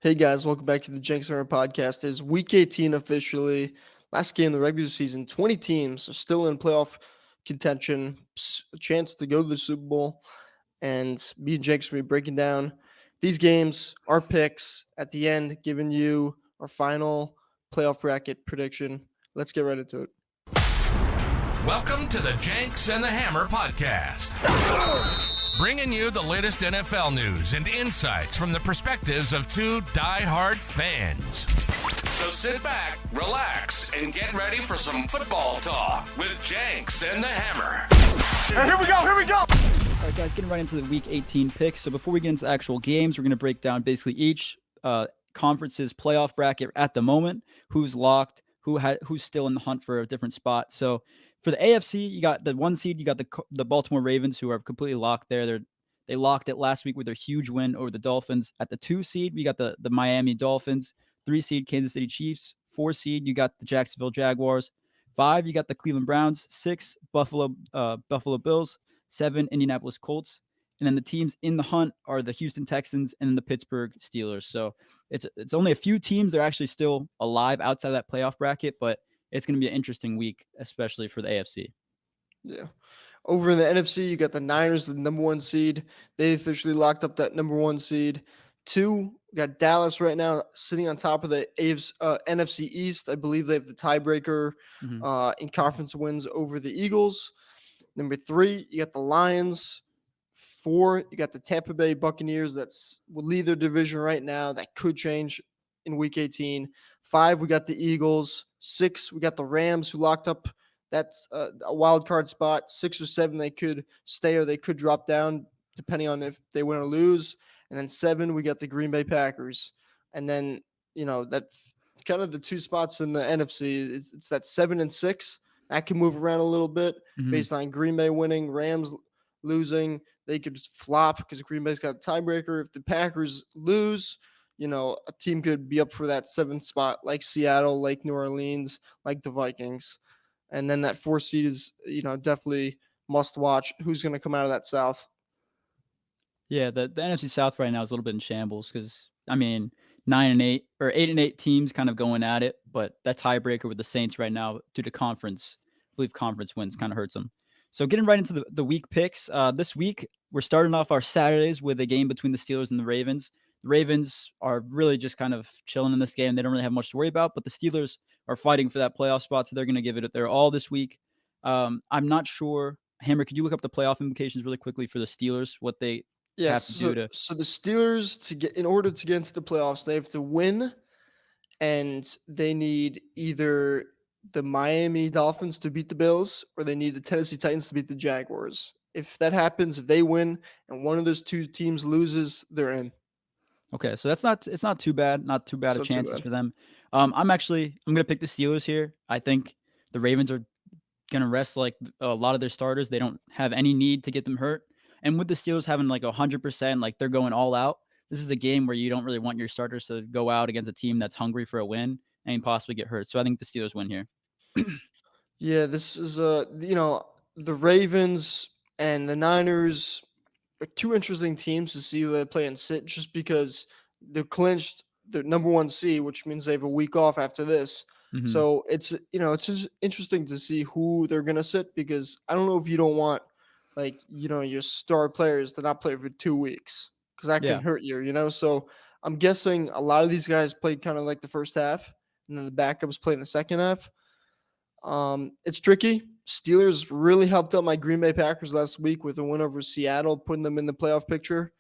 Hey guys, welcome back to the Jenks Center podcast. It's week 18 officially. Last game of the regular season. 20 teams are still in playoff contention, a chance to go to the Super Bowl. And me and Jenks will be breaking down these games, our picks at the end, giving you our final playoff bracket prediction. Let's get right into it. Welcome to the Jenks and the Hammer podcast. Bringing you the latest NFL news and insights from the perspectives of two die-hard fans. So sit back, relax, and get ready for some football talk with Jenks and the Hammer. And here we go! All right, guys, getting right into the Week 18 picks. So before we get into actual games, we're going to break down basically each conference's playoff bracket at the moment, who's locked, who's still in the hunt for a different spot. So for the AFC, you got the 1 seed, you got the Baltimore Ravens, who are completely locked there. They locked it last week with their huge win over the Dolphins. At the 2 seed, we got the Miami Dolphins. 3 seed, Kansas City Chiefs. 4 seed, you got the Jacksonville Jaguars. 5, you got the Cleveland Browns. 6, Buffalo Bills. 7, Indianapolis Colts. And then the teams in the hunt are the Houston Texans and the Pittsburgh Steelers. So it's only a few teams that are actually still alive outside that playoff bracket, but it's going to be an interesting week, especially for the AFC. Yeah. Over in the NFC, you got the Niners, the number 1 seed. They officially locked up that number 1 seed. 2, we got Dallas right now sitting on top of the NFC East. I believe they have the tiebreaker in conference wins over the Eagles. Number 3, you got the Lions. 4, you got the Tampa Bay Buccaneers will lead their division right now. That could change in Week 18. 5, we got the Eagles. 6, we got the Rams, who locked up that's a wild card spot. 6 or 7, they could stay or they could drop down depending on if they win or lose. And then 7, we got the Green Bay Packers. And then, that kind of the 2 spots in the NFC. It's that 7 and 6. That can move around a little bit based on Green Bay winning, Rams losing. They could just flop because Green Bay's got a tiebreaker. If the Packers lose, a team could be up for that 7th spot, like Seattle, like New Orleans, like the Vikings. And then that 4 seed is, definitely must watch. Who's going to come out of that South? Yeah, the NFC South right now is a little bit in shambles because, 9 and 8 or 8 and 8 teams kind of going at it. But that tiebreaker with the Saints right now due to conference, I believe conference wins kind of hurts them. So getting right into the week picks. This week, we're starting off our Saturdays with a game between the Steelers and the Ravens. The Ravens are really just kind of chilling in this game. They don't really have much to worry about, but the Steelers are fighting for that playoff spot, so they're going to give it their all this week. I'm not sure. Hammer, could you look up the playoff implications really quickly for the Steelers, what they have to do to... So the Steelers, in order to get into the playoffs, they have to win, and they need either the Miami Dolphins to beat the Bills, or they need the Tennessee Titans to beat the Jaguars. If that happens, if they win and one of those 2 teams loses, they're in. Okay, so it's not too bad. Not too bad of chances for them. I'm going to pick the Steelers here. I think the Ravens are going to rest like a lot of their starters. They don't have any need to get them hurt. And with the Steelers having like 100%, like they're going all out, this is a game where you don't really want your starters to go out against a team that's hungry for a win and possibly get hurt. So I think the Steelers win here. Yeah, this is the Ravens and the Niners are 2 interesting teams to see who they play and sit, just because they're clinched the number 1 seed, which means they have a week off after this. Mm-hmm. So it's just interesting to see who they're gonna sit, because I don't know if you don't want your star players to not play for 2 weeks, because that can hurt you. So I'm guessing a lot of these guys played kind of like the first half, and then the backups played in the second half. It's tricky. Steelers really helped out my Green Bay Packers last week with a win over Seattle, putting them in the playoff picture.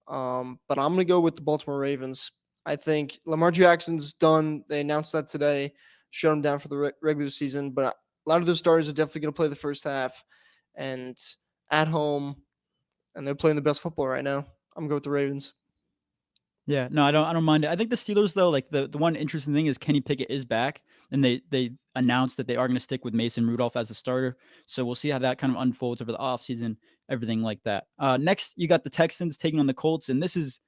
But I'm going to go with the Baltimore Ravens. I think Lamar Jackson's done. They announced that today, shut him down for the regular season. But a lot of the starters are definitely going to play the first half and at home, and they're playing the best football right now. I'm going to go with the Ravens. Yeah, no, I don't mind it. I think the Steelers, though, like the one interesting thing is Kenny Pickett is back, and they announced that they are going to stick with Mason Rudolph as a starter. So we'll see how that kind of unfolds over the offseason, everything like that. Next, you got the Texans taking on the Colts, and this is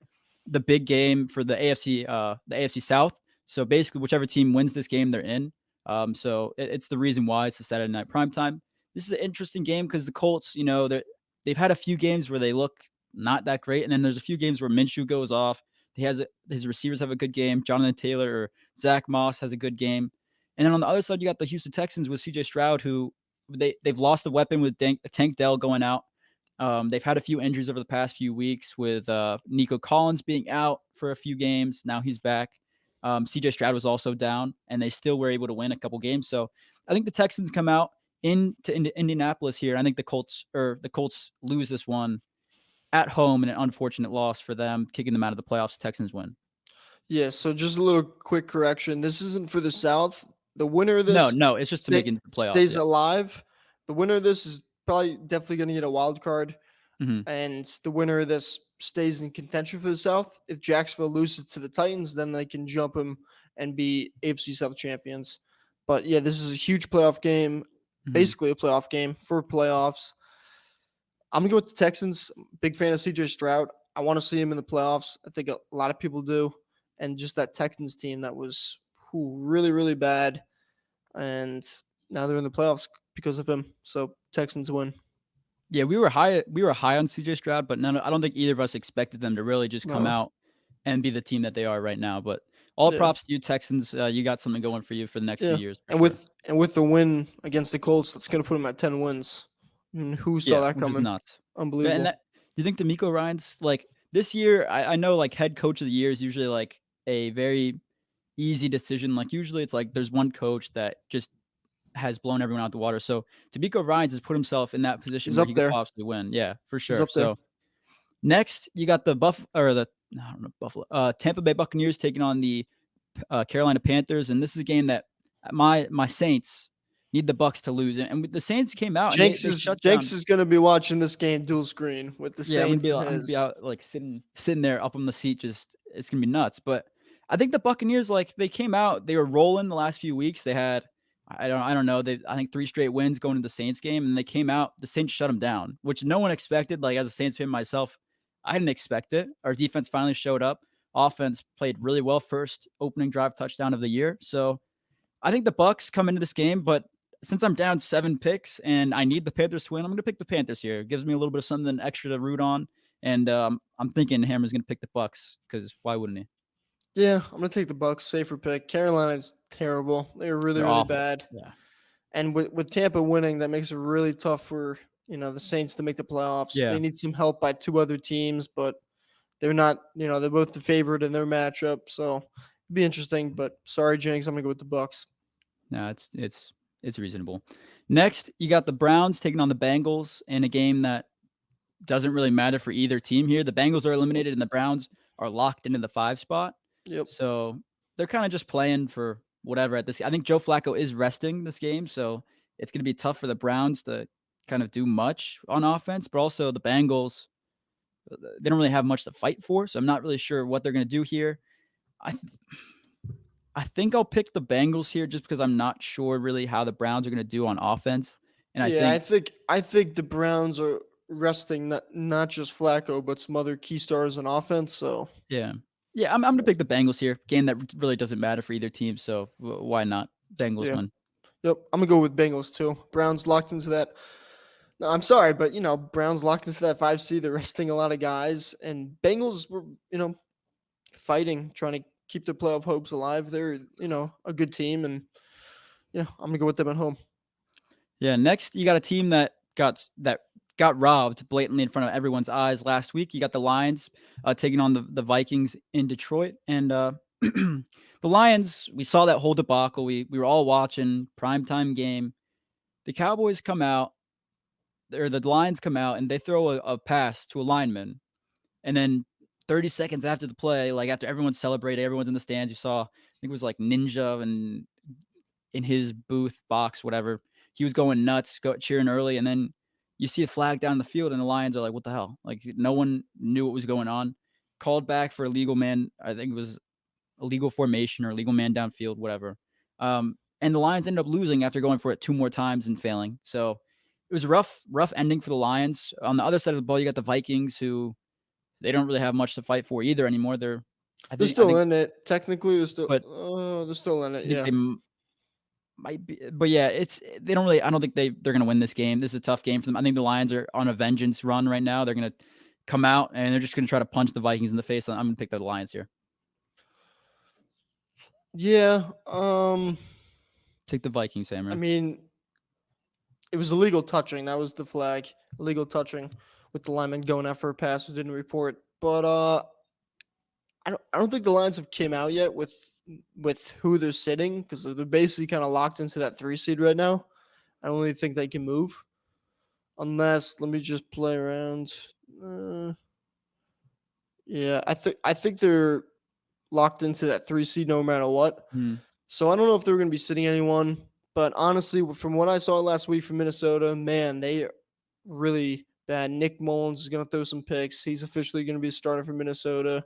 the big game for the AFC South. So basically, whichever team wins this game, they're in. So it's the reason why it's a Saturday night primetime. This is an interesting game because the Colts, they've had a few games where they look not that great, and then there's a few games where Minshew goes off. his receivers have a good game. Jonathan Taylor or Zach Moss has a good game. And then on the other side, you got the Houston Texans with CJ Stroud, who they've lost the weapon with Tank Dell going out. They've had a few injuries over the past few weeks with Nico Collins being out for a few games. Now he's back. CJ Stroud was also down, and they still were able to win a couple games. So I think the Texans come out into Indianapolis here. I think the Colts lose this one at home in an unfortunate loss for them, kicking them out of the playoffs. Texans win. Yeah, so just a little quick correction. This isn't for the South. The winner of this No, it's just to make it into the playoffs. stays alive. The winner of this is probably definitely going to get a wild card. Mhm. And the winner of this stays in contention for the South. If Jacksonville loses to the Titans, then they can jump them and be AFC South champions. But yeah, this is a huge playoff game, Mhm. basically a playoff game for playoffs. I'm going to go with the Texans. Big fan of CJ Stroud. I want to see him in the playoffs. I think a lot of people do. And just that Texans team that was really, really bad. And now they're in the playoffs because of him. So Texans win. Yeah, we were high on CJ Stroud, but I don't think either of us expected them to really just come No. out and be the team that they are right now. But all Yeah. props to you, Texans. You got something going for you for the next few years. And with the win against the Colts, that's going to put them at 10 wins. Who saw that which is coming? nuts. Unbelievable. Do you think D'Amico Ryan's like this year? I know like head coach of the year is usually like a very easy decision. Like usually it's like there's one coach that just has blown everyone out the water. So D'Amico Ryan's has put himself in that position He's where up he could there. possibly win. Yeah, for sure. up there. So next you got the Tampa Bay Buccaneers taking on the Carolina Panthers, and this is a game that my Saints need the Bucs to lose. And the Saints came out. Jenks and they shut is going to be watching this game dual screen with the Saints. I'm gonna be out like sitting there up on the seat. Just it's gonna be nuts. But I think the Buccaneers, like they came out, they were rolling the last few weeks. They had I don't know. I think 3 straight wins going to the Saints game, and they came out. The Saints shut them down, which no one expected. Like as a Saints fan myself, I didn't expect it. Our defense finally showed up. Offense played really well. First opening drive touchdown of the year. So I think the Bucs come into this game, but since I'm down 7 picks and I need the Panthers to win, I'm going to pick the Panthers here. It gives me a little bit of something extra to root on, and I'm thinking Hammer's going to pick the Bucs because why wouldn't he? Yeah, I'm going to take the Bucs. Safer pick. Carolina's terrible. They're really, really awful. bad. Yeah. And with Tampa winning, that makes it really tough for the Saints to make the playoffs. Yeah. They need some help by 2 other teams, but they're not. They're both the favorite in their matchup, so it'd be interesting. But sorry, Jenks, I'm going to go with the Bucs. No, it's reasonable. Next, you got the Browns taking on the Bengals in a game that doesn't really matter for either team here. The Bengals are eliminated and the Browns are locked into the 5 spot. Yep. So they're kind of just playing for whatever at this. I think Joe Flacco is resting this game, so it's going to be tough for the Browns to kind of do much on offense, but also the Bengals, they don't really have much to fight for. So I'm not really sure what they're going to do here. I think I'll pick the Bengals here just because I'm not sure really how the Browns are going to do on offense. And I think the Browns are resting not just Flacco but some other key stars on offense. So yeah, I'm going to pick the Bengals here. Game that really doesn't matter for either team. So why not? Bengals win. Yep, I'm gonna go with Bengals too. Browns locked into that. No, I'm sorry, but Browns locked into that 5 seed. They're resting a lot of guys, and Bengals were fighting, trying to keep their playoff hopes alive. They're, a good team, and I'm gonna go with them at home. Yeah. Next, you got a team that got robbed blatantly in front of everyone's eyes last week. You got the Lions taking on the Vikings in Detroit, and the Lions. We saw that whole debacle. We were all watching primetime game. The Cowboys come out, or the Lions come out, and they throw a pass to a lineman, and then 30 seconds after the play, like after everyone's celebrated, everyone's in the stands. You saw, I think it was like Ninja and in his booth box, whatever. He was going nuts, cheering early, and then you see a flag down the field, and the Lions are like, "What the hell?" Like no one knew what was going on. Called back for a legal man. I think it was a legal formation or a legal man downfield, whatever. And the Lions ended up losing after going for it 2 more times and failing. So it was a rough ending for the Lions. On the other side of the ball, you got the Vikings, who they don't really have much to fight for either anymore. They're still in it. Technically, they're still in it. Yeah. They might be, but yeah, they don't really. I don't think they're going to win this game. This is a tough game for them. I think the Lions are on a vengeance run right now. They're going to come out and they're just going to try to punch the Vikings in the face. I'm going to pick the Lions here. Yeah. Take the Vikings, Hammer. I mean, it was illegal touching. That was the flag. Illegal touching with the lineman going after a pass who didn't report. But I don't think the Lions have came out yet with who they're sitting, because they're basically kind of locked into that 3 seed right now. I don't really think they can move unless, let me just play around. Yeah, I think they're locked into that 3 seed no matter what. So I don't know if they're going to be sitting anyone, but honestly, from what I saw last week from Minnesota, man, they are really bad. Nick Mullins is going to throw some picks. He's officially going to be a starter for Minnesota.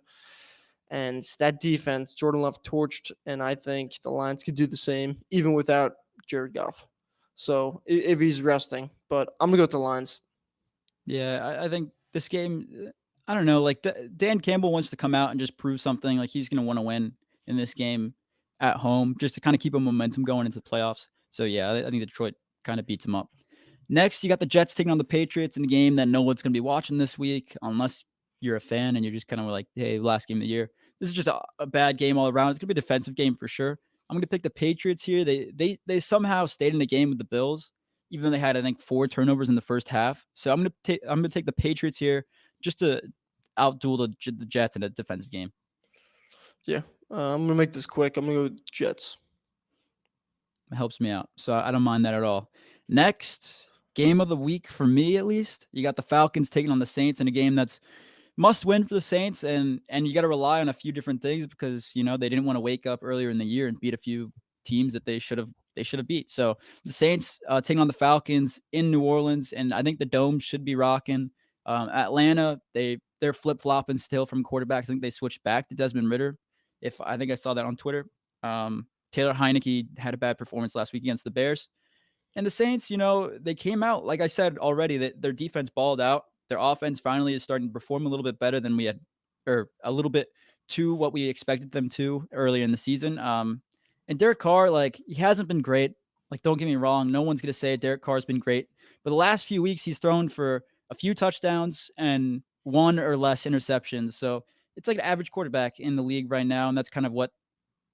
And that defense, Jordan Love torched, and I think the Lions could do the same, even without Jared Goff. So if he's resting, but I'm going to go with the Lions. Yeah, I think this game, I don't know, like Dan Campbell wants to come out and just prove something. Like he's going to want to win in this game at home just to kind of keep a momentum going into the playoffs. So yeah, I think Detroit kind of beats him up. Next, you got the Jets taking on the Patriots in a game that no one's going to be watching this week unless you're a fan and you're just kind of like, hey, last game of the year. This is just a bad game all around. It's going to be a defensive game for sure. I'm going to pick the Patriots here. They somehow stayed in the game with the Bills, even though they had, I think, 4 turnovers in the first half. So I'm going to take the Patriots here just to outduel the Jets in a defensive game. Yeah, I'm going to make this quick. I'm going to go with Jets. It helps me out. So I don't mind that at all. Next, game of the week for me at least. You got the Falcons taking on the Saints in a game that's must win for the Saints, and you got to rely on a few different things because they didn't want to wake up earlier in the year and beat a few teams that they should have beat. So the Saints taking on the Falcons in New Orleans, and I think the Dome should be rocking. Atlanta, they're flip-flopping still from quarterbacks. I think they switched back to Desmond Ridder. I think I saw that on Twitter. Taylor Heineke had a bad performance last week against the Bears. And the Saints, they came out, like I said already, that their defense balled out. Their offense finally is starting to perform a little bit better than we had, or a little bit to what we expected them to earlier in the season. And Derek Carr, he hasn't been great. Don't get me wrong. No one's going to say Derek Carr's been great. But the last few weeks, he's thrown for a few touchdowns and 1 or less interceptions. So it's like an average quarterback in the league right now. And that's kind of what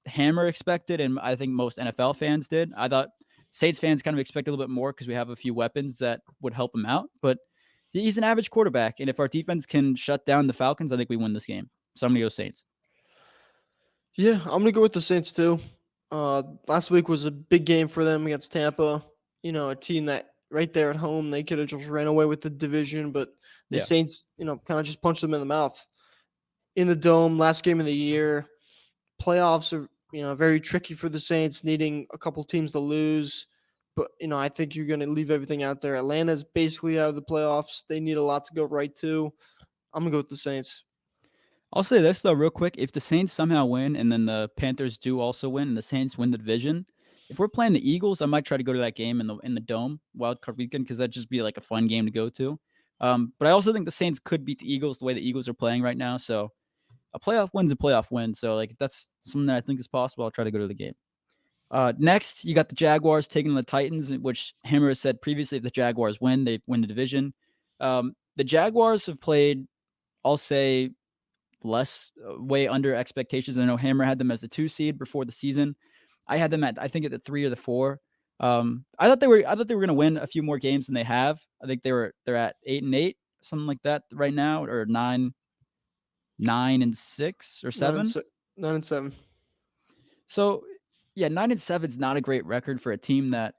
Hammer expected. And I think most NFL fans did. I thought Saints fans kind of expect a little bit more because we have a few weapons that would help him out. But he's an average quarterback. And if our defense can shut down the Falcons, I think we win this game. So I'm going to go Saints. Yeah, I'm going to go with the Saints too. Last week was a big game for them against Tampa. A team that right there at home, they could have just ran away with the division, but the Saints, kind of just punched them in the mouth. In the Dome, last game of the year. Playoffs are, very tricky for the Saints, needing a couple teams to lose. But, I think you're going to leave everything out there. Atlanta's basically out of the playoffs. They need a lot to go right to. I'm going to go with the Saints. I'll say this, though, real quick. If the Saints somehow win and then the Panthers do also win and the Saints win the division, if we're playing the Eagles, I might try to go to that game in the Dome wildcard weekend because that'd just be like a fun game to go to. But I also think the Saints could beat the Eagles the way the Eagles are playing right now. So a playoff win's a playoff win. So if that's something that I think is possible, I'll try to go to the game. Next, you got the Jaguars taking on the Titans, which Hammer has said previously, if the Jaguars win, they win the division. The Jaguars have played, I'll say, way under expectations. I know Hammer had them as the 2 seed before the season. I had them at the 3 or the 4. I thought they were going to win a few more games than they have. I think they're at 8-8, something like that right now, or 9-6 or 7. 9-7. So, yeah, 9-7 is not a great record for a team that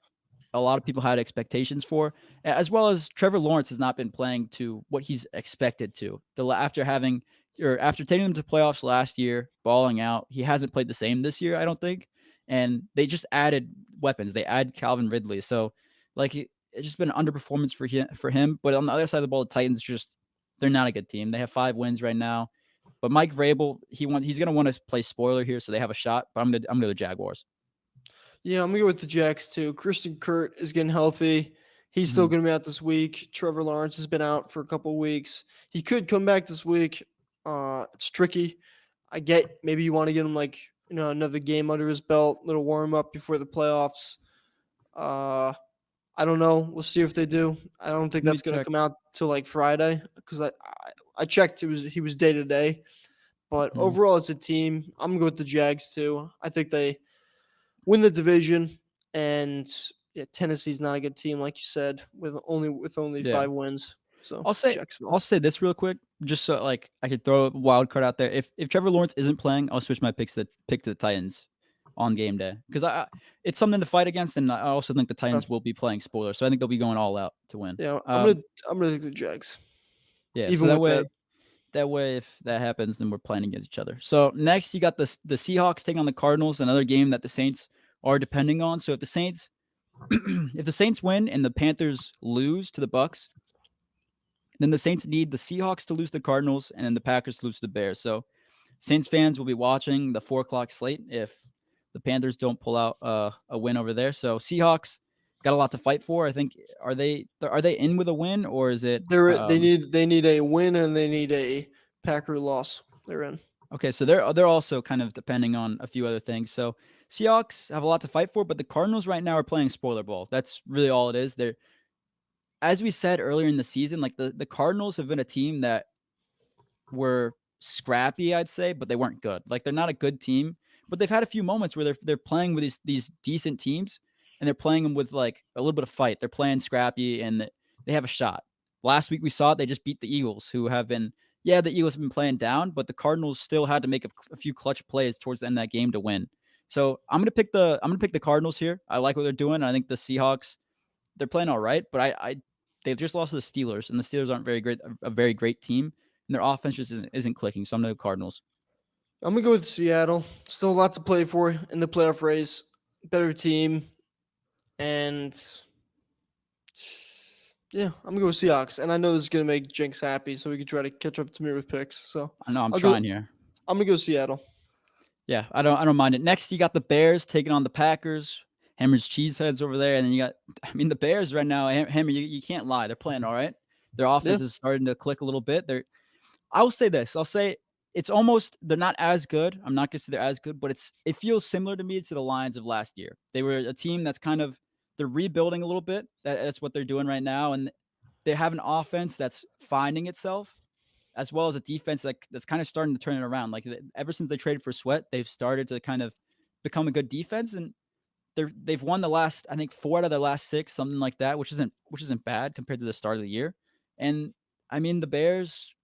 a lot of people had expectations for, as well as Trevor Lawrence has not been playing to what he's expected to. After taking them to playoffs last year, balling out, he hasn't played the same this year, I don't think. And they just added weapons. They add Calvin Ridley. So, it's just been an underperformance for him. But on the other side of the ball, the Titans they're not a good team. They have 5 wins right now. But Mike Vrabel, he's going to want to play spoiler here, so they have a shot. But I'm going to go the Jaguars. Yeah, I'm going to go with the Jags too. Christian Kirk is getting healthy. He's still going to be out this week. Trevor Lawrence has been out for a couple of weeks. He could come back this week. It's tricky. I get maybe you want to get him another game under his belt, little warm up before the playoffs. I don't know. We'll see if they do. I don't think that's going to come out till Friday because I checked. He was day to day. But Mhm. overall, as a team, I'm gonna go with the Jags too. I think they win the division, and yeah, Tennessee's not a good team, like you said, with only Yeah. 5 wins. So I'll say Jacksonville. I'll say this real quick, just so like I could throw a wild card out there. If Trevor Lawrence isn't playing, I'll switch my pick to the Titans on game day because it's something to fight against, and I also think the Titans will be playing spoiler, so I think they'll be going all out to win. Yeah, I'm gonna take the Jags, Yeah, so even with that. that way if that happens, then we're playing against each other. So next you got the Seahawks taking on the Cardinals, another game that the Saints are depending on. So if the Saints if the Saints win and the Panthers lose to the Bucs, then the Saints need the Seahawks to lose to the Cardinals and then the Packers to lose to the Bears. So Saints fans will be watching the 4 o'clock slate if the Panthers don't pull out a win over there. So Seahawks got a lot to fight for. I think are they in with a win or is it They need a win and they need a Packer loss. They're in. okay? So they're also kind of depending on a few other things. So Seahawks have a lot to fight for, but the Cardinals right now are playing spoiler ball. That's really all it is. They're as we said earlier in the season, like the Cardinals have been a team that were scrappy, I'd say, but they weren't good. Like they're not a good team, but they've had a few moments where they're playing with these decent teams and they're playing them with like a little bit of fight. They're playing scrappy and they have a shot. Last week we saw it, they just beat the Eagles, who have been the Eagles have been playing down, but the Cardinals still had to make a few clutch plays towards the end of that game to win. So I'm gonna pick the Cardinals here. I like what they're doing. I think the Seahawks, they're playing all right, but I they just lost to the Steelers, and the Steelers aren't a very great team, and their offense just isn't clicking. So I'm going to go Cardinals. I'm gonna go with Seattle. Still a lot to play for in the playoff race. Better team, and yeah, I'm gonna go with Seahawks. And I know this is gonna make Jinx happy, so we can try to catch up to me with picks. So I know I'm I'll go. trying here. I'm gonna go Seattle. Yeah, I don't mind it. Next, you got the Bears taking on the Packers. Hammer's cheeseheads over there, and then you got, I mean, the Bears right now. Hammer, you can't lie. They're playing all right. Their Yeah. offense is starting to click a little bit. I will say this. I'll say it's almost they're not as good. I'm not gonna say they're as good, but it feels similar to me to the Lions of last year. They were a team that's kind of they're rebuilding a little bit. That's what they're doing right now, and they have an offense that's finding itself, as well as a defense that's kind of starting to turn it around. Like ever since they traded for Sweat, they've started to kind of become a good defense, and they've won the last, I think, 4 out of their last 6, something like that, which isn't bad compared to the start of the year. And I mean, the Bears,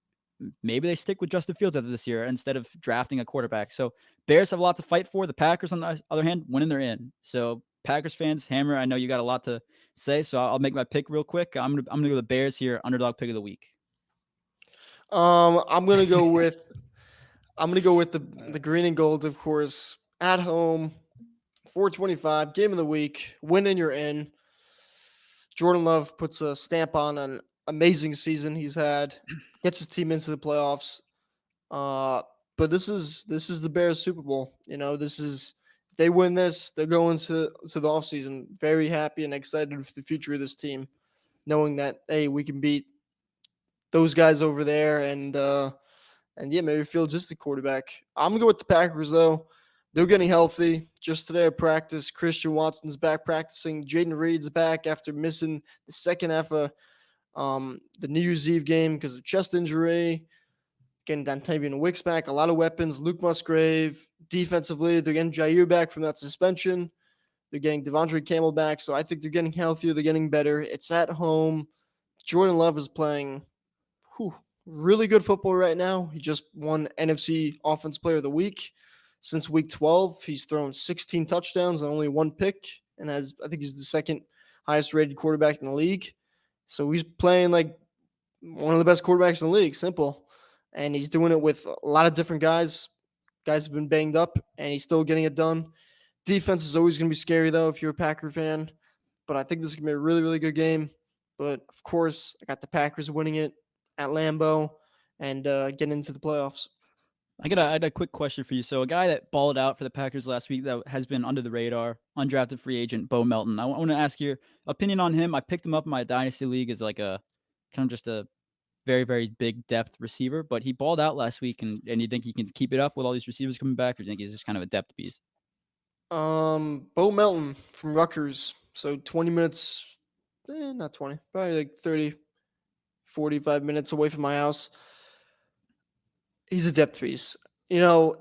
maybe they stick with Justin Fields after this year instead of drafting a quarterback. So Bears have a lot to fight for. The Packers, on the other hand, winning they're in. So Packers fans, Hammer, I know you got a lot to say, so I'll make my pick real quick. I'm gonna go the Bears here, underdog pick of the week. I'm gonna go with the green and gold, of course, at home. 425 game of the week. Win and you're in. Jordan Love puts a stamp on an amazing season he's had. Gets his team into the playoffs. But this is the Bears Super Bowl. This is if they win this, they're going to the offseason very happy and excited for the future of this team, knowing that hey, we can beat those guys over there and yeah, maybe Fields is the quarterback. I'm gonna go with the Packers though. They're getting healthy. Just today at practice, Christian Watson's back practicing. Jaden Reed's back after missing the second half of the New Year's Eve game because of chest injury. Getting Dontavian Wicks back. A lot of weapons. Luke Musgrave. Defensively, they're getting Jair back from that suspension. They're getting Devondre Campbell back. So I think they're getting healthier. They're getting better. It's at home. Jordan Love is playing really good football right now. He just won NFC Offense Player of the Week. Since week 12, he's thrown 16 touchdowns and only 1 pick, and I think he's the second highest rated quarterback in the league. So he's playing like one of the best quarterbacks in the league, simple. And he's doing it with a lot of different guys. Guys have been banged up, and he's still getting it done. Defense is always going to be scary, though, if you're a Packer fan. But I think this is going to be a really, really good game. But, of course, I got the Packers winning it at Lambeau and getting into the playoffs. I had a quick question for you. So a guy that balled out for the Packers last week that has been under the radar, undrafted free agent, Bo Melton. I want to ask your opinion on him. I picked him up in my dynasty league as like a kind of just a very, very big depth receiver, but he balled out last week. And you think he can keep it up with all these receivers coming back, or do you think he's just kind of a depth piece? Bo Melton from Rutgers. So 20 minutes, not 20, probably like 30, 45 minutes away from my house. He's a depth piece. And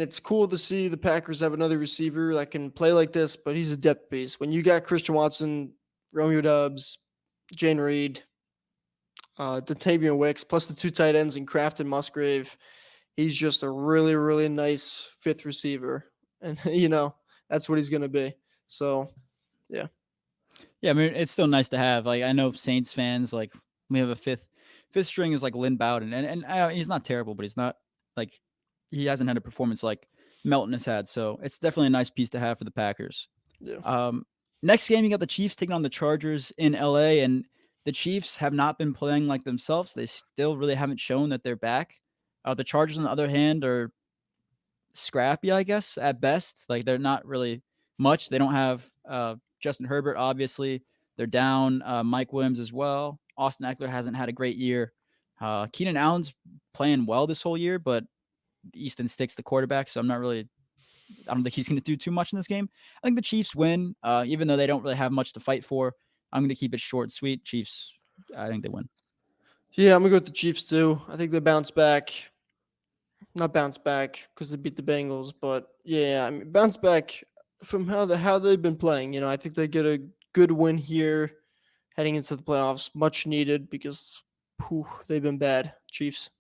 it's cool to see the Packers have another receiver that can play like this, but he's a depth piece. When you got Christian Watson, Romeo Doubs, Jane Reed, Dontavian Wicks, plus the two tight ends in Kraft and Musgrave, he's just a really, really nice fifth receiver. And, that's what he's going to be. So, yeah. Yeah, I mean, it's still nice to have. Like, I know Saints fans, like, we have a fifth string is like Lynn Bowden, and he's not terrible, but he's not like he hasn't had a performance like Melton has had. So it's definitely a nice piece to have for the Packers. Yeah. Next game, you got the Chiefs taking on the Chargers in LA, and the Chiefs have not been playing like themselves. They still really haven't shown that they're back. The Chargers, on the other hand, are scrappy, I guess, at best. Like, they're not really much. They don't have Justin Herbert, obviously. They're down Mike Williams as well. Austin Eckler hasn't had a great year. Keenan Allen's playing well this whole year, but Easton Stick's the quarterback, so I don't think he's going to do too much in this game. I think the Chiefs win, even though they don't really have much to fight for. I'm going to keep it short and sweet. Chiefs, I think they win. Yeah, I'm going to go with the Chiefs too. I think they bounce back. Not bounce back because they beat the Bengals, but yeah, I mean bounce back from how they've been playing. I think they get a good win here heading into the playoffs, much needed because they've been bad. Chiefs.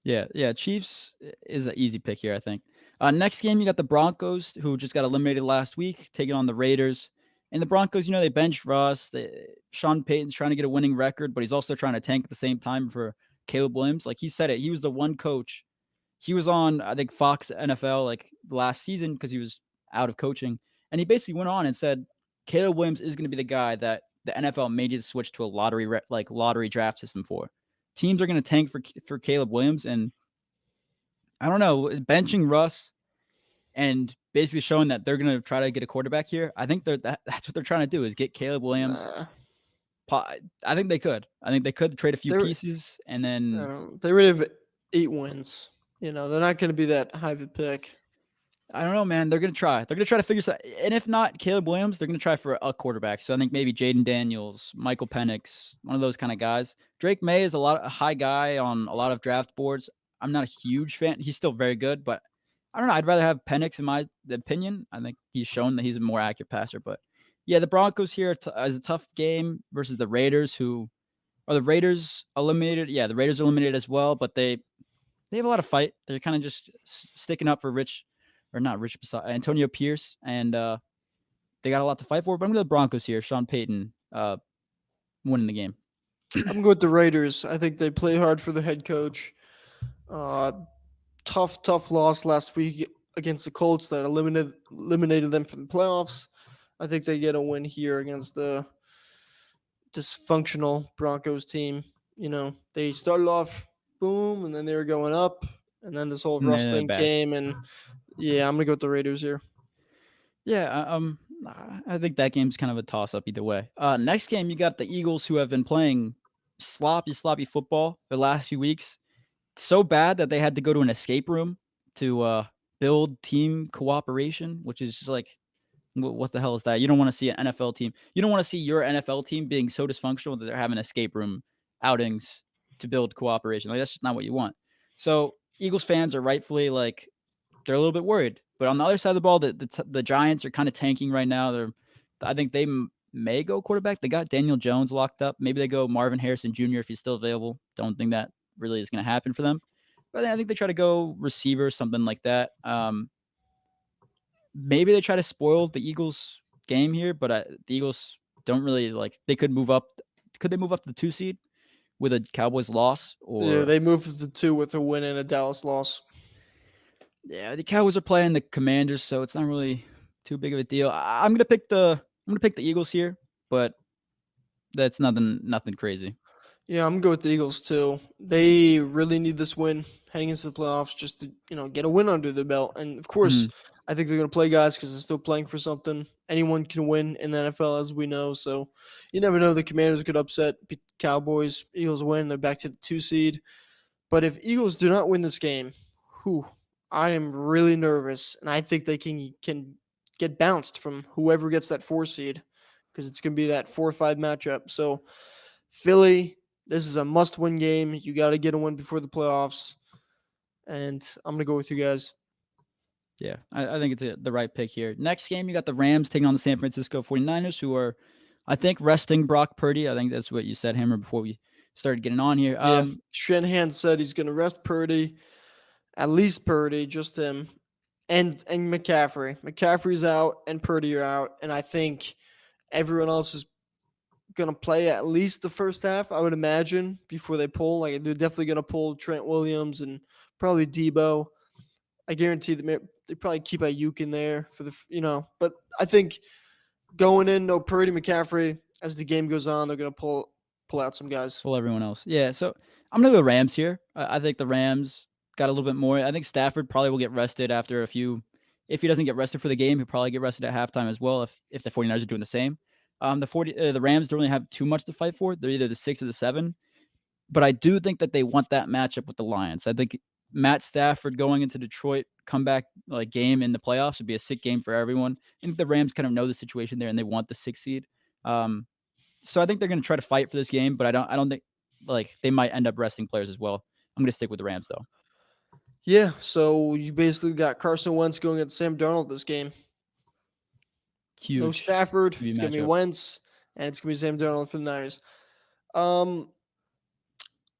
Yeah. Chiefs is an easy pick here, I think. Next game, you got the Broncos, who just got eliminated last week, taking on the Raiders. And the Broncos, they benched Russ. Sean Payton's trying to get a winning record, but he's also trying to tank at the same time for Caleb Williams. Like he said it, he was the one coach. He was on, I think, Fox NFL like last season because he was out of coaching. And he basically went on and said, Caleb Williams is going to be the guy that the NFL made you switch to a lottery draft system for. Teams are going to tank for Caleb Williams, and I don't know, benching Russ and basically showing that they're going to try to get a quarterback here. I think that's what they're trying to do is get Caleb Williams. I think they could. I think they could trade a few pieces and then they already have 8 wins. They're not going to be that high of a pick. I don't know, man. They're going to try. They're going to try to figure something. And if not Caleb Williams, they're going to try for a quarterback. So I think maybe Jaden Daniels, Michael Penix, one of those kind of guys. Drake May is a high guy on a lot of draft boards. I'm not a huge fan. He's still very good, but I don't know. I'd rather have Penix in my opinion. I think he's shown that he's a more accurate passer. But yeah, the Broncos here is a tough game versus the Raiders, are the Raiders eliminated? Yeah, the Raiders are eliminated as well, but they have a lot of fight. They're kind of just sticking up for Antonio Pierce, and they got a lot to fight for. But I'm going to the Broncos here. Sean Payton winning the game. I'm going with the Raiders. I think they play hard for the head coach. Tough loss last week against the Colts that eliminated them from the playoffs. I think they get a win here against the dysfunctional Broncos team. They started off boom, and then they were going up, and then this whole Russ thing came, and yeah, I'm gonna go with the Raiders here. Yeah, I think that game's kind of a toss-up either way. Next game, you got the Eagles, who have been playing sloppy football the last few weeks. So bad that they had to go to an escape room to build team cooperation, which is just like, what the hell is that? You don't want to see an NFL team. You don't want to see your NFL team being so dysfunctional that they're having escape room outings to build cooperation. Like, that's just not what you want. So Eagles fans are rightfully like, they're a little bit worried. But on the other side of the ball, the Giants are kind of tanking right now. I think they may go quarterback. They got Daniel Jones locked up. Maybe they go Marvin Harrison Jr. if he's still available. Don't think that really is going to happen for them. But I think they try to go receiver, something like that. Maybe they try to spoil the Eagles game here, but the Eagles don't really they could move up. Could they move up to the 2 seed with a Cowboys loss? Yeah, they moved to the 2 with a win and a Dallas loss. Yeah, the Cowboys are playing the Commanders, so it's not really too big of a deal. I'm gonna pick the Eagles here, but that's nothing crazy. Yeah, I'm gonna go with the Eagles too. They really need this win heading into the playoffs just to get a win under their belt. And of course, I think they're gonna play guys because they're still playing for something. Anyone can win in the NFL, as we know. So you never know. The Commanders could upset beat the Cowboys. Eagles win. They're back to the 2 seed. But if Eagles do not win this game, I am really nervous, and I think they can get bounced from whoever gets that 4 seed because it's gonna be that 4-5 matchup. So Philly. This is a must-win game. You got to get a win before the playoffs. and I'm going to go with you guys. Yeah, I think it's the right pick here. Next game, you got the Rams taking on the San Francisco 49ers, who are, I think, resting Brock Purdy. I think that's what you said, Hammer, before we started getting on here. Yeah, Shanahan said he's going to rest Purdy, at least Purdy, just him, and McCaffrey. McCaffrey's out and Purdy are out, and I think everyone else is going to play at least the first half, I would imagine, before they pull. Like, they're definitely going to pull Trent Williams and probably Debo. I guarantee they probably keep Ayuk in there for but I think going in, no Purdy, McCaffrey, as the game goes on, they're going to pull out some guys. Pull everyone else. Yeah, so I'm going to go Rams here. I think the Rams got a little bit more. I think Stafford probably will get rested after a few. If he doesn't get rested for the game, he'll probably get rested at halftime as well if the 49ers are doing the same. The Rams don't really have too much to fight for. They're either the 6 or the 7. But I do think that they want that matchup with the Lions. I think Matt Stafford going into Detroit comeback game in the playoffs would be a sick game for everyone. I think the Rams kind of know the situation there and they want the 6th seed. So I think they're going to try to fight for this game, but I don't think they might end up resting players as well. I'm going to stick with the Rams though. Yeah, so you basically got Carson Wentz going at Sam Darnold this game. Huge. No Stafford. It's going to be Wentz, and it's going to be Sam Darnold for the Niners. I'm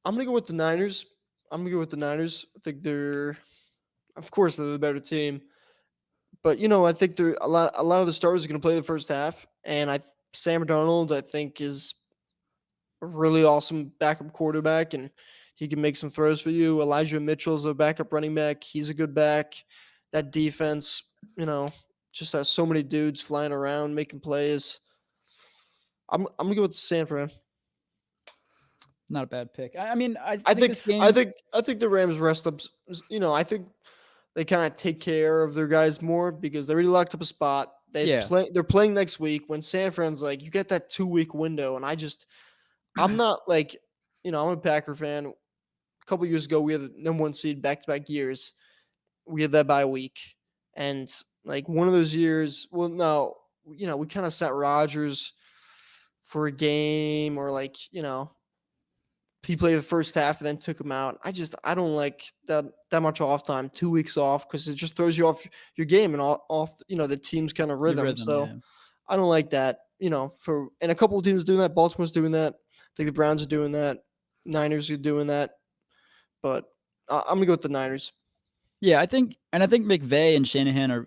going to go with the Niners. I think of course, they're the better team. But, I think a lot of the stars are going to play the first half. And Sam Darnold, I think, is a really awesome backup quarterback, and he can make some throws for you. Elijah Mitchell's a backup running back. He's a good back. That defense, just has so many dudes flying around making plays. I'm going to go with San Fran. Not a bad pick. I mean, I think think this game. I think the Rams rest up. I think they kind of take care of their guys more because they already locked up a spot. They're playing next week. When San Fran's you get that 2-week window, and I'm not I'm a Packer fan. A couple years ago, we had the number 1 seed back-to-back years. We had that bye week, and one of those years. Well, no, we kind of sat Rodgers for a game, or he played the first half and then took him out. I don't like that much off time, 2 weeks off, because it just throws you off your game and off the team's kind of rhythm. So yeah. I don't like that. And a couple of teams doing that. Baltimore's doing that. I think the Browns are doing that. Niners are doing that. But I'm gonna go with the Niners. Yeah, I think McVay and Shanahan are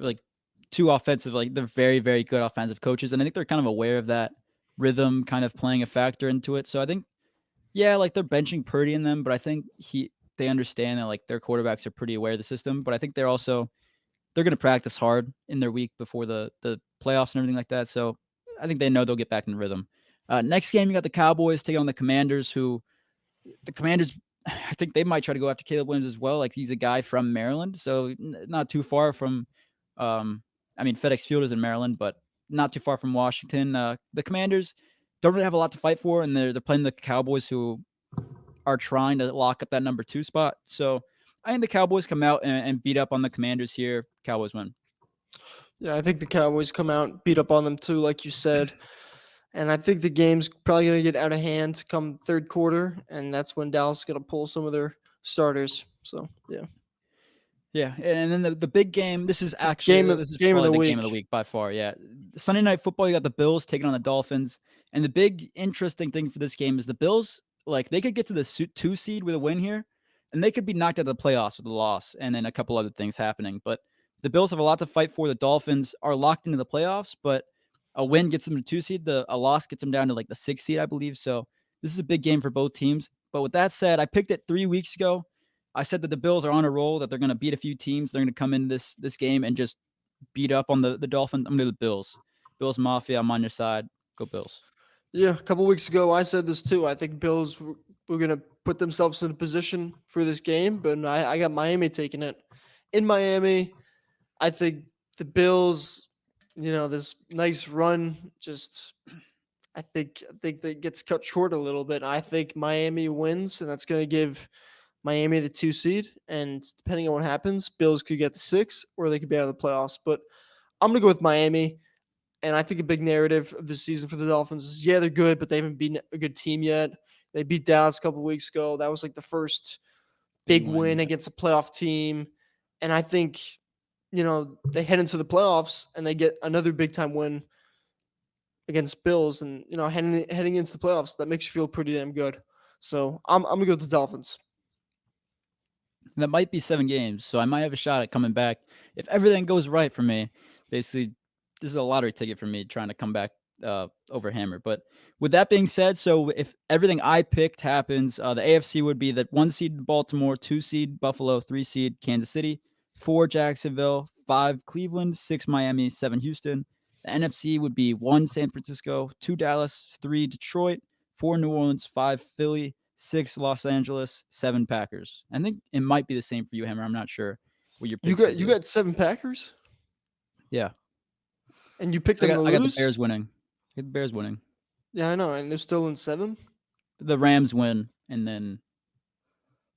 two offensive, they're very, very good offensive coaches, and I think they're kind of aware of that rhythm kind of playing a factor into it. So I think. Yeah, they're benching Purdy in them, but I think they understand that their quarterbacks are pretty aware of the system. But I think they're going to practice hard in their week before the playoffs and everything like that. So I think they know they'll get back in rhythm. Next game, you got the Cowboys taking on the Commanders, I think they might try to go after Caleb Williams as well. He's a guy from Maryland, so not too far from. FedEx Field is in Maryland, but not too far from Washington. The Commanders don't really have a lot to fight for, and they're playing the Cowboys, who are trying to lock up that number 2 spot. So I think the Cowboys come out and beat up on the Commanders here. Cowboys win. Yeah, I think the Cowboys come out and beat up on them too, like you said. And I think the game's probably going to get out of hand come third quarter, and that's when Dallas is going to pull some of their starters. So, yeah. Yeah, and then the big game, this is actually Yeah, a couple weeks ago, I said this too. I think Bills were going to put themselves in a position for this game, but I got Miami taking it. In Miami, I think the Bills, this nice run, I think that gets cut short a little bit. I think Miami wins, and that's going to give Miami the 2 seed, and depending on what happens, Bills could get the 6, or they could be out of the playoffs. But I'm going to go with Miami, and I think a big narrative of the season for the Dolphins is, they're good, but they haven't beaten a good team yet. They beat Dallas a couple weeks ago. That was the first big win against a playoff team. And I think, they head into the playoffs and they get another big time win against Bills. And, heading into the playoffs, that makes you feel pretty damn good. So I'm going to go with the Dolphins. That might be 7 games, so I might have a shot at coming back if everything goes right for me. Basically, this is a lottery ticket for me trying to come back over Hammer. But with that being said, so if everything I picked happens, the AFC would be that 1 seed Baltimore, 2 seed Buffalo, 3 seed Kansas City, 4 Jacksonville, 5 Cleveland, 6 Miami, 7 Houston. The NFC would be 1 San Francisco, 2 Dallas, 3 Detroit, 4 New Orleans, 5 Philly, 6 Los Angeles, 7 Packers. I think it might be the same for you, Hammer. I'm not sure what your picks You got 7 Packers? Yeah. And you picked So them to lose? I got the Bears winning. I got the Bears winning. Yeah, I know. And they're still in 7? The Rams win, and then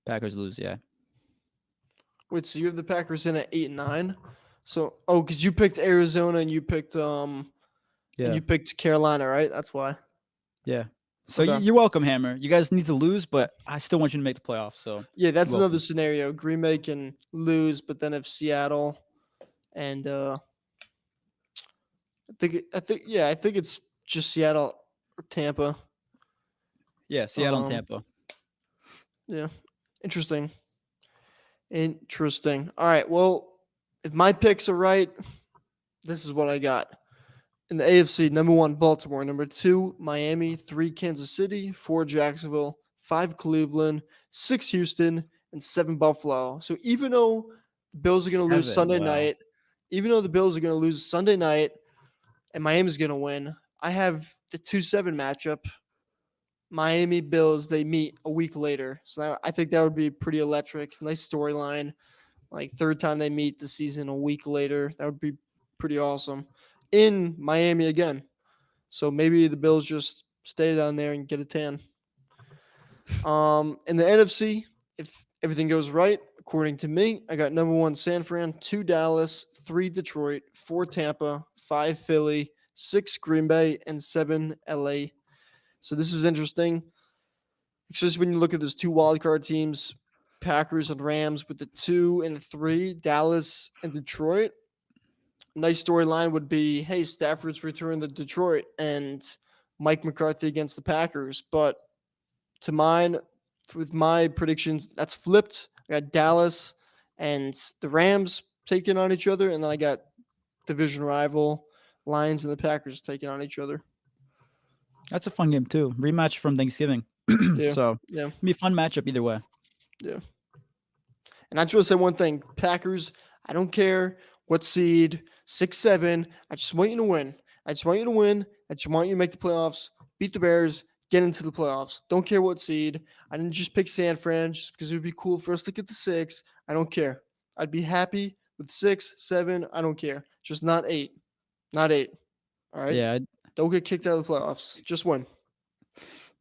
Packers lose, yeah. Wait, so you have the Packers in at 8 and 9? So, because you picked Arizona and you picked and you picked Carolina, right? That's why. Yeah. So Okay. you're welcome, Hammer. You guys need to lose, but I still want you to make the playoffs. So Yeah, that's you're another welcome. scenario. Green Bay can lose, but then if Seattle and I think it's just Seattle or Tampa. Yeah, Seattle and Tampa. Yeah. Interesting. All right. Well, if my picks are right, this is what I got. In the AFC, number 1, Baltimore. Number 2, Miami. 3, Kansas City. 4, Jacksonville. 5, Cleveland. 6, Houston. And 7, Buffalo. So even though the Bills are going to lose 7, Sunday wow. night, and Miami's going to win, I have the 2-7 matchup. Miami Bills, they meet a week later. So I think that would be pretty electric. Nice storyline. Like, third time they meet the season a week later. That would be pretty awesome. In Miami again. So maybe the Bills just stay down there and get a tan. In the NFC, if everything goes right, according to me, I got number 1 San Fran, 2 Dallas, 3 Detroit, 4 Tampa, 5 Philly, 6 Green Bay, and 7 LA. So this is interesting, especially when you look at those 2 wildcard teams, Packers and Rams, with the 2 and 3, Dallas and Detroit. Nice storyline would be, hey, Stafford's return to Detroit and Mike McCarthy against the Packers. But with my predictions, that's flipped. I got Dallas and the Rams taking on each other, and then I got division rival Lions and the Packers taking on each other. That's a fun game too. Rematch from Thanksgiving. Yeah. So yeah, it'll be a fun matchup either way. Yeah. And I just want to say one thing. Packers, I don't care what seed, 6, 7. I just want you to win. I just want you to make the playoffs, beat the Bears, get into the playoffs. Don't care what seed. I didn't just pick San Fran just because it would be cool for us to get to 6. I don't care. I'd be happy with 6, 7. I don't care. Just not 8. Not 8. All right? Yeah. Don't get kicked out of the playoffs. Just win.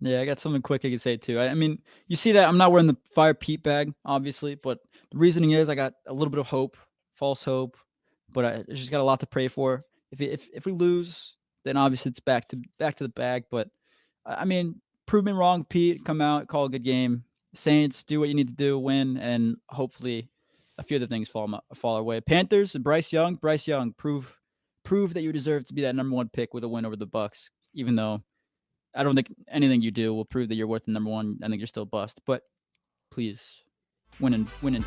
Yeah, I got something quick I can say too. I mean, you see that I'm not wearing the Fire Pete bag, obviously, but the reasoning is I got a little bit of hope, false hope, but I just got a lot to pray for. If we lose, then obviously it's back to the bag. But I mean, prove me wrong, Pete. Come out, call a good game. Saints, do what you need to do, win, and hopefully a few other things fall our way. Panthers, Bryce Young, prove that you deserve to be that number 1 pick with a win over the Bucs, even though I don't think anything you do will prove that you're worth the number 1. I think you're still bust. But please, win in Carolina.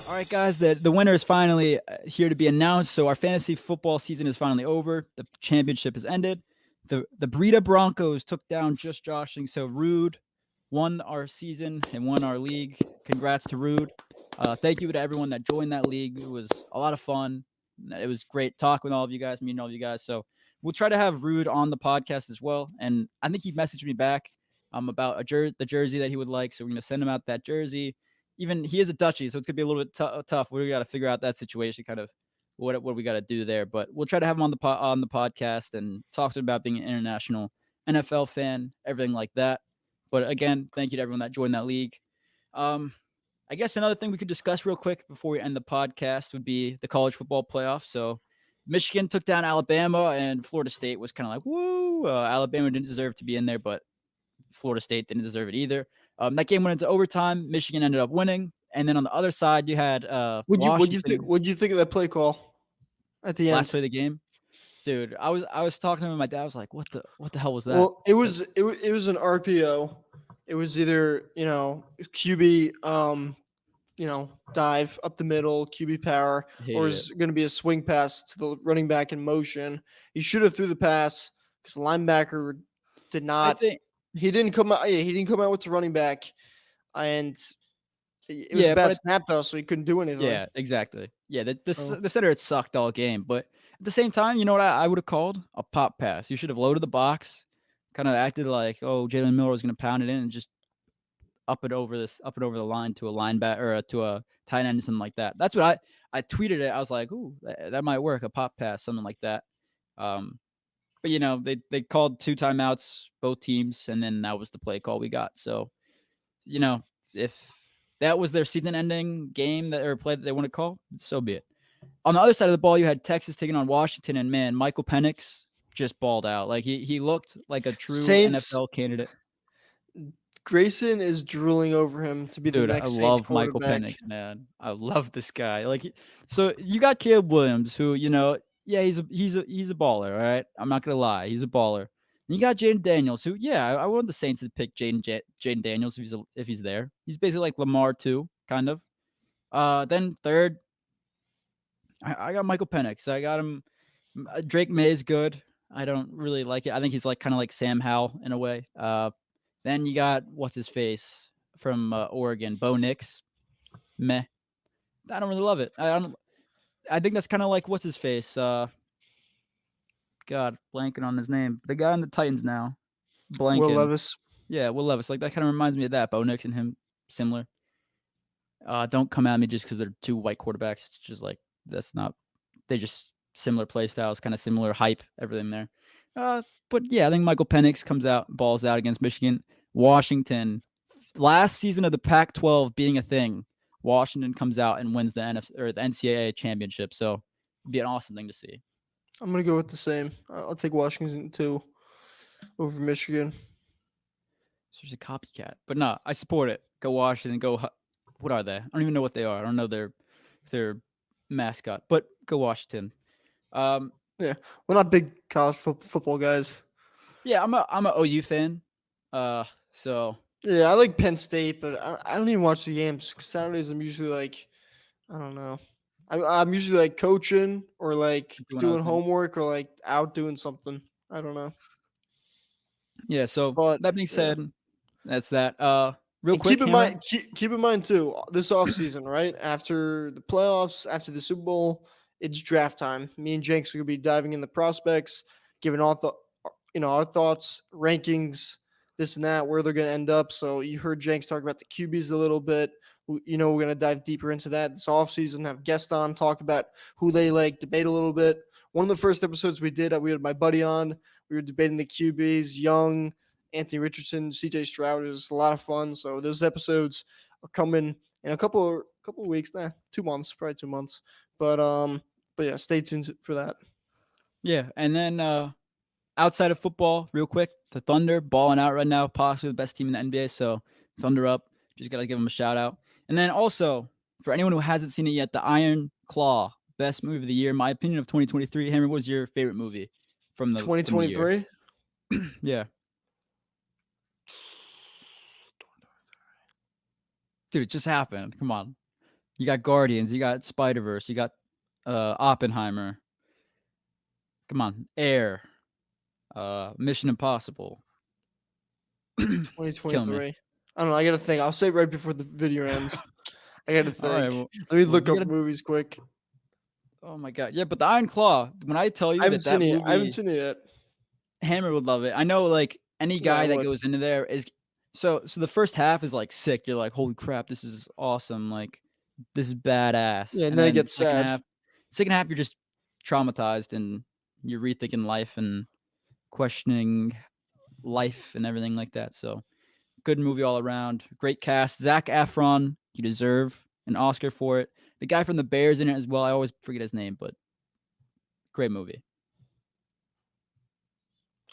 All right, guys, the winner is finally here to be announced. So our fantasy football season is finally over. The championship has ended. The Breida Broncos took down Just Joshing. So Rude won our season and won our league. Congrats to Rude. Thank you to everyone that joined that league. It was a lot of fun. It was great talking with all of you guys, meeting all of you guys. So we'll try to have Rude on the podcast as well. And I think he messaged me back about the jersey that he would like. So we're going to send him out that jersey. Even he is a Dutchie, so it's going to be a little bit tough. We got to figure out that situation, kind of what we got to do there. But we'll try to have him on the podcast and talk to him about being an international NFL fan, everything like that. But again, thank you to everyone that joined that league. I guess another thing we could discuss real quick before we end the podcast would be the college football playoff. So Michigan took down Alabama, and Florida State was kind of like, woo. Alabama didn't deserve to be in there, but Florida State didn't deserve it either. That game went into overtime. Michigan ended up winning. And then on the other side, you had Washington. What'd you think of that play call at the Last end? play of the game? Dude, I was talking to him. My dad was like, what the hell was that? Well, it was an RPO. It was either QB dive up the middle, QB power, or is going to be a swing pass to the running back in motion. He should have threw the pass because the linebacker did not. He didn't come out. Yeah, he didn't come out with the running back, and it was a bad snap though, so he couldn't do anything. Yeah, exactly. Yeah, the center had sucked all game, but at the same time, you know what I would have called a pop pass. You should have loaded the box, kind of acted like, oh, Jalen Miller was going to pound it in and just up it over the line to a linebacker or to a tight end, something like that. That's what I tweeted it. I was like, ooh, that might work, a pop pass, something like that. But they called 2 timeouts, both teams, and then that was the play call we got. So, if that was their season-ending game or play that they want to call, so be it. On the other side of the ball, you had Texas taking on Washington, and man, Michael Penix just balled out. Like he looked like a true NFL candidate. Grayson is drooling over him to be the next Saints quarterback. I love Michael Penix, man. I love this guy. So you got Caleb Williams, who he's a baller. All right, I'm not gonna lie, he's a baller. And you got Jaden Daniels, who I want the Saints to pick Jaden Daniels if he's there. He's basically like Lamar too, kind of. Then third, I got Michael Penix. I got him. Drake May is good. I don't really like it. I think he's kind of like Sam Howell in a way. Then you got what's his face from Oregon, Bo Nix. Meh. I don't really love it. I think that's kind of like what's his face. God, blanking on his name. The guy on the Titans now. Blanking. Will Levis. Yeah, Will Levis. Like that kind of reminds me of that. Bo Nix and him similar. Don't come at me just because they're 2 white quarterbacks. It's just like that's not. They just similar play styles, kind of similar hype, everything there. But yeah, I think Michael Penix balls out against Michigan. Washington, last season of the Pac-12 being a thing, Washington comes out and wins the NCAA championship. So it'd be an awesome thing to see. I'm gonna go with the same. I'll take Washington too over Michigan. So there's a copycat, but no, I support it. Go Washington. Go. What are they? I don't even know what they are. I don't know their mascot, but go Washington. Yeah, we're not big college football guys. Yeah, I'm a OU fan. So yeah, I like Penn State, but I don't even watch the games. Saturdays I'm usually like, I don't know. I'm usually like coaching or like doing homework or like out doing something. I don't know. Yeah. So that being said, that's that. Real and quick, keep in mind too, this offseason, right? After the playoffs, after the Super Bowl, it's draft time. Me and Jenks are gonna be diving in the prospects, giving all our thoughts, rankings, this and that, where they're gonna end up. So you heard Jenks talk about the QBs a little bit. We're gonna dive deeper into that this offseason, have guests on, talk about who they like, debate a little bit. One of the first episodes we did, we had my buddy on. We were debating the QBs, Young, Anthony Richardson, CJ Stroud. It was a lot of fun. So those episodes are coming in a couple of weeks, 2 months, probably 2 months. But yeah, stay tuned for that. Yeah, and then outside of football, real quick, the Thunder balling out right now, possibly the best team in the NBA. So Thunder up, just gotta give them a shout out. And then also for anyone who hasn't seen it yet, the Iron Claw, best movie of the year, in my opinion, of 2023. Henry, what was your favorite movie from the 2023? Yeah. Dude, it just happened. Come on. You got Guardians, you got Spider-Verse, you got Oppenheimer. Come on. Air. Mission Impossible. 2023. I don't know. I got to think. I'll say it right before the video ends. I got to think. Right, well, let me look up movies quick. Oh, my God. Yeah, but the Iron Claw, when I tell you I haven't seen it yet. Hammer would love it. I know, like, any guy that goes into there is – so the first half is, like, sick. You're like, holy crap, this is awesome. Like, this is badass. Yeah, and then it gets sad. Second half, you're just traumatized and you're rethinking life and questioning life and everything like that. So good movie all around. Great cast. Zac Efron, you deserve an Oscar for it. The guy from the Bears in it as well. I always forget his name, but Great movie.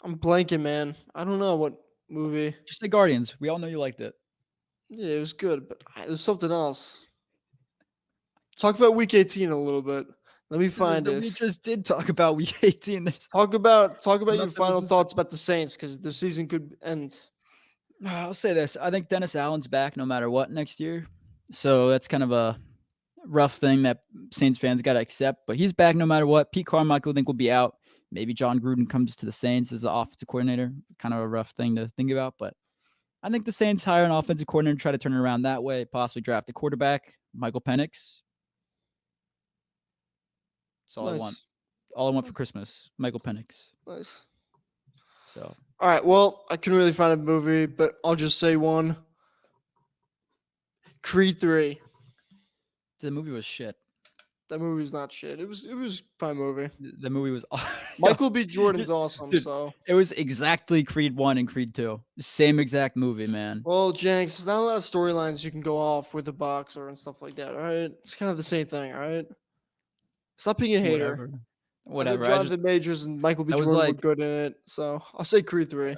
I'm blanking, man. I don't know what movie. Just the Guardians. We all know you liked it. Yeah, it was good, but there's something else. Talk about Week 18 a little bit. Let me find We this. just did talk about Week 18. Talk about your Nothing final was thoughts about the Saints because the season could end. I'll say this. I think Dennis Allen's back no matter what next year. So that's kind of a rough thing that Saints fans got to accept. But he's back no matter what. Pete Carmichael, I think, will be out. Maybe John Gruden comes to the Saints as the offensive coordinator. Kind of a rough thing to think about. But I think the Saints hire an offensive coordinator, try to turn it around that way, possibly draft a quarterback, Michael Penix. That's all I want. All I want for Christmas, Michael Penix. Nice. So, all right. Well, I couldn't really find a movie, but I'll just say one. Creed 3. the movie was shit. That movie's not shit. It was a fine movie. The movie was Michael B. Jordan's awesome. Dude, so it was exactly Creed 1 and Creed 2. Same exact movie, man. well, Jenks, there's not a lot of storylines you can go off with the boxer and stuff like that. All right, it's kind of the same thing. All right, stop being a hater. Whatever. Jonathan Majors and Michael B. Jordan were good in it, so I'll say Creed 3.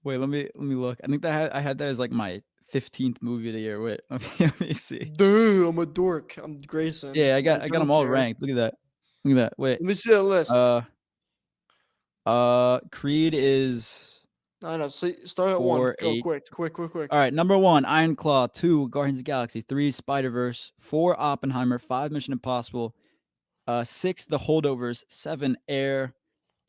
Wait, let me look. I think that I had that as like my 15th movie of the year. Wait, let me see. Dude, I'm a dork. I'm Grayson. Yeah, I got them all ranked. Look at that. Look at that. Wait. Let me see that list. Creed is. I know. So start at 1. Go quick. All right, number 1, Iron Claw. 2, Guardians of the Galaxy. 3, Spider-Verse. 4, Oppenheimer. 5, Mission Impossible. 6, The Holdovers. 7, Air.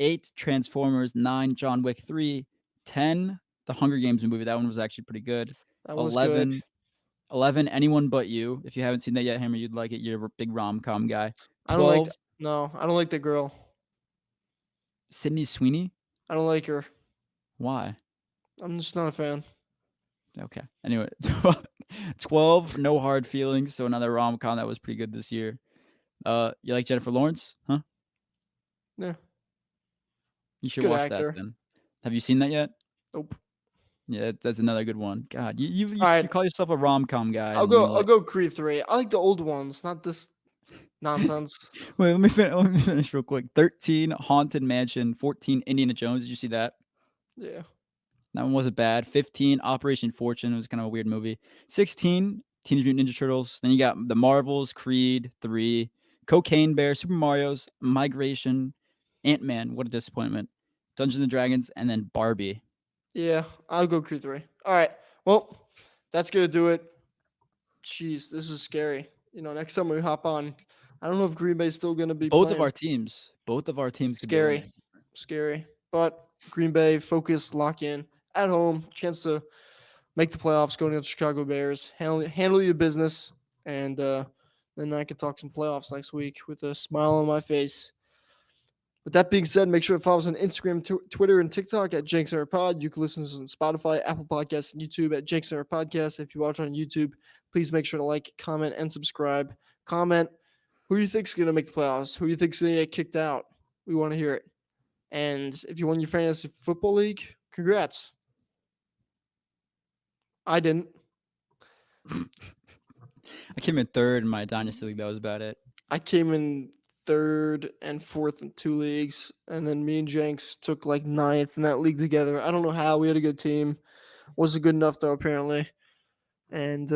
8, Transformers. 9, John Wick 3. 10, The Hunger Games movie. That one was actually pretty good. That was 11, good. 11, Anyone But You. If you haven't seen that yet, Hammer, you'd like it. You're a big rom-com guy. 12, I don't like the girl. Sydney Sweeney. I don't like her. Why? I'm just not a fan. Okay. Anyway, 12, No Hard Feelings. So another rom-com that was pretty good this year. You like Jennifer Lawrence? Huh? Yeah. You should Good watch actor. that then. Have you seen that yet? Nope. Yeah, that's another good one. God, you right. call yourself a rom-com guy. I'll go Creed 3. I like the old ones, not this nonsense. Wait, let me finish real quick. 13, Haunted Mansion. 14, Indiana Jones. Did you see that? Yeah. That one wasn't bad. 15, Operation Fortune. It was kind of a weird movie. 16, Teenage Mutant Ninja Turtles. Then you got The Marvels, Creed 3, Cocaine Bear, Super Mario's, Migration, Ant-Man. What a disappointment. Dungeons and Dragons, and then Barbie. Yeah, I'll go Creed 3. All right. Well, that's going to do it. Jeez, this is scary. Next time we hop on, I don't know if Green Bay's still going to be Both playing. of our teams could Scary. Scary. But Green Bay, focus, lock in. At home, chance to make the playoffs, going against Chicago Bears. Handle your business. And then I can talk some playoffs next week with a smile on my face. With that being said, make sure to follow us on Instagram, Twitter, and TikTok at Jenks Center Pod. You can listen to us on Spotify, Apple Podcasts, and YouTube at Jenks Center Podcast. If you watch on YouTube, please make sure to like, comment, and subscribe. Comment who you think is going to make the playoffs, who you think is going to get kicked out. We want to hear it. And if you won your fantasy football league, congrats. I didn't. I came in third in my dynasty league. That was about it. I came in third and fourth in 2 leagues, and then me and Jenks took like 9th in that league together. I don't know how. We had a good team. Wasn't good enough though, apparently. And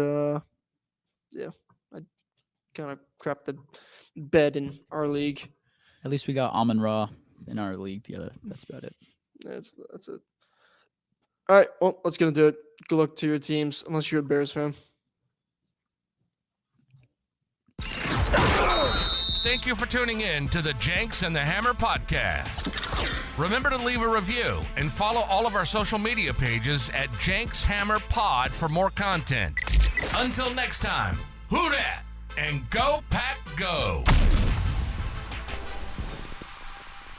yeah, I kind of crapped the bed in our league. At least we got Amon Ra in our league together. That's about it. That's it. All right, well, that's gonna do it. Good luck to your teams, unless you're a Bears fan. Thank you for tuning in to the Jenks and the Hammer podcast. Remember to leave a review and follow all of our social media pages at Jenks Hammer Pod for more content. Until next time, who dat and go Pack Go!